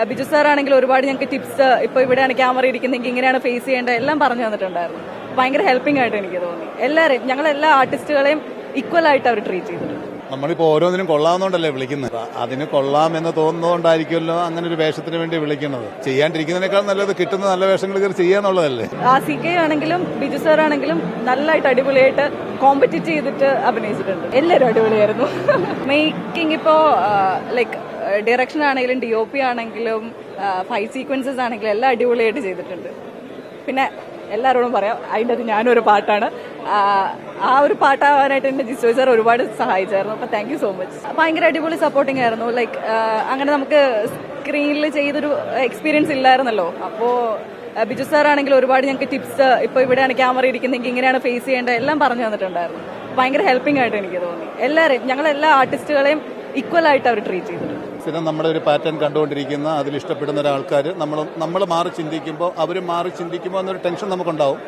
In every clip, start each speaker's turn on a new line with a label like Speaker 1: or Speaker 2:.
Speaker 1: Biju sir ആണെങ്കിൽ ഒരുപാട് ഞങ്ങൾക്ക് ടിപ്സ്, ഇപ്പോൾ ഇവിടെയാണ് ക്യാമറ ഇരിക്കുന്നെങ്കിൽ ഇങ്ങനെയാണ് ഫേസ് ചെയ്യേണ്ടത് എല്ലാം പറഞ്ഞു തന്നിട്ടുണ്ടായിരുന്നു. ഭയങ്കര ഹെൽപ്പിംഗ് ആയിട്ട് എനിക്ക് തോന്നി. എല്ലാവരെയും, ഞങ്ങളെല്ലാ ആർട്ടിസ്റ്റുകളെയും ഈക്വൽ ആയിട്ട് അവർ ട്രീറ്റ് ചെയ്തിട്ടുണ്ട്.
Speaker 2: നമ്മളിപ്പോൾ ഓരോന്നിനും കൊള്ളാവുന്നതുകൊണ്ടല്ലേ വിളിക്കുന്നത്. അതിന് കൊള്ളാമെന്ന് തോന്നുന്നതുകൊണ്ടായിരിക്കുമല്ലോ അങ്ങനെ ഒരു വേഷത്തിന് വേണ്ടി വിളിക്കുന്നത്. ചെയ്യാണ്ടിരിക്കുന്നതിനേക്കാൾ നല്ലത് കിട്ടുന്ന നല്ല വേഷങ്ങൾ കയറി ചെയ്യാന്നുള്ളതല്ലേ.
Speaker 1: CK ആണെങ്കിലും ബിജു സാർ ആണെങ്കിലും നല്ലതായിട്ട് അടിപൊളിയായിട്ട് കോമ്പറ്റീറ്റ് ചെയ്തിട്ട് അഭിനയിച്ചിട്ടുണ്ട്. എല്ലാവരും അടിപൊളിയായിരുന്നു. മേക്കിംഗ് ഇപ്പോൾ ലൈക്ക് ഡയറക്ഷൻ ആണെങ്കിലും DOP ആണെങ്കിലും ഫൈറ്റ് സീക്വൻസസ് ആണെങ്കിലും എല്ലാം അടിപൊളിയായിട്ട് ചെയ്തിട്ടുണ്ട്. പിന്നെ എല്ലാവരോടും പറയാം, അതിൻ്റെ അത് ഞാനൊരു പാട്ടാണ്. ആ ഒരു പാട്ടാവാനായിട്ട് എന്നെ ജിസോയ് സാർ ഒരുപാട് സഹായിച്ചായിരുന്നു. അപ്പോൾ താങ്ക് യു സോ മച്ച്. ഭയങ്കര അടിപൊളി സപ്പോർട്ടിങ് ആയിരുന്നു. ലൈക്ക് അങ്ങനെ നമുക്ക് സ്ക്രീനിൽ ചെയ്തൊരു എക്സ്പീരിയൻസ് ഇല്ലായിരുന്നല്ലോ. അപ്പോൾ ബിജു സാർ ആണെങ്കിൽ ഒരുപാട് ഞങ്ങൾക്ക് ടിപ്സ്, ഇപ്പോൾ ഇവിടെയാണ് ക്യാമറ ഇരിക്കുന്നെങ്കിൽ ഇങ്ങനെയാണ് ഫേസ് ചെയ്യേണ്ടത് എല്ലാം പറഞ്ഞു തന്നിട്ടുണ്ടായിരുന്നു. ഭയങ്കര ഹെൽപ്പിംഗ് ആയിട്ട് എനിക്ക് തോന്നി. എല്ലാവരെയും, ഞങ്ങളെല്ലാ ആർട്ടിസ്റ്റുകളെയും ഈക്വൽ ആയിട്ട് അവർ ട്രീറ്റ് ചെയ്തിട്ടുണ്ട്.
Speaker 2: സ്ഥിരം നമ്മുടെ ഒരു പാറ്റേൺ കണ്ടുകൊണ്ടിരിക്കുന്ന, അതിൽ ഇഷ്ടപ്പെടുന്ന ഒരാൾക്കാർ നമ്മൾ മാറി ചിന്തിക്കുമ്പോൾ അവർ മാറി ചിന്തിക്കുമ്പോൾ എന്നൊരു ടെൻഷൻ നമുക്കുണ്ടാവും.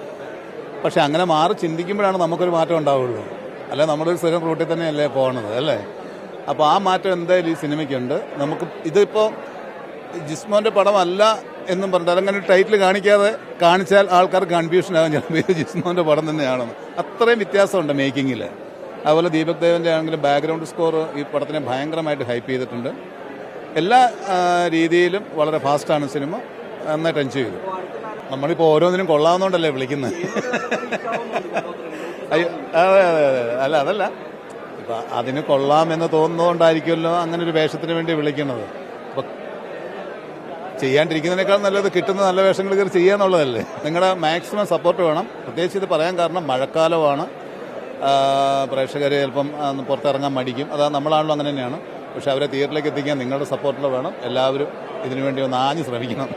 Speaker 2: പക്ഷെ അങ്ങനെ മാറി ചിന്തിക്കുമ്പോഴാണ് നമുക്കൊരു മാറ്റം ഉണ്ടാവുള്ളൂ. അല്ലെ നമ്മളൊരു സ്ഥിരം റൂട്ടിൽ തന്നെയല്ലേ പോകുന്നത്, അല്ലേ? അപ്പോൾ ആ മാറ്റം എന്തായാലും ഈ സിനിമയ്ക്കുണ്ട്. നമുക്ക് ഇതിപ്പോൾ ജിസ്മോൻ്റെ പടമല്ല എന്നും പറഞ്ഞാൽ അങ്ങനെ ടൈറ്റിൽ കാണിച്ചാൽ ആൾക്കാർക്ക് കൺഫ്യൂഷൻ ആകും ചിലപ്പോൾ ഇത് ജിസ്മോൻ്റെ പടം തന്നെയാണെന്ന്. അത്രയും വ്യത്യാസമുണ്ട് മേക്കിങ്ങിൽ. അതുപോലെ ദീപക് ദേവൻ്റെ ആണെങ്കിലും ബാക്ക്ഗ്രൗണ്ട് സ്കോർ ഈ പടത്തിനെ ഭയങ്കരമായിട്ട് ഹൈപ്പ് ചെയ്തിട്ടുണ്ട്. എല്ലാ രീതിയിലും വളരെ ഫാസ്റ്റാണ് സിനിമ. നന്നായിട്ട് എൻജോയ് ചെയ്തു. നമ്മളിപ്പോൾ ഓരോന്നിനും കൊള്ളാവുന്നതുകൊണ്ടല്ലേ വിളിക്കുന്നത്. അയ്യോ, അതെ അതെ അതെ, അല്ല അതല്ല, ഇപ്പം അതിന് കൊള്ളാമെന്ന് തോന്നുന്നതുകൊണ്ടായിരിക്കുമല്ലോ അങ്ങനെ ഒരു വേഷത്തിന് വേണ്ടി വിളിക്കുന്നത്. അപ്പം ചെയ്യാണ്ടിരിക്കുന്നതിനേക്കാൾ നല്ലത് കിട്ടുന്ന നല്ല വേഷങ്ങൾ കയറി ചെയ്യാന്നുള്ളതല്ലേ. നിങ്ങളുടെ മാക്സിമം സപ്പോർട്ട് വേണം. പ്രത്യേകിച്ച് ഇത് പറയാൻ കാരണം മഴക്കാലമാണ്. പ്രേക്ഷകർ ചിലപ്പം പുറത്തിറങ്ങാൻ മടിക്കും. അതാ നമ്മളാണല്ലോ അങ്ങനെ തന്നെയാണ്. പക്ഷെ അവരെ തിയേറ്ററിലേക്ക് എത്തിക്കാൻ നിങ്ങളുടെ സപ്പോർട്ടിൽ വേണം. എല്ലാവരും ഇതിനുവേണ്ടി ഒന്ന് ആഞ്ഞ് ശ്രമിക്കണം.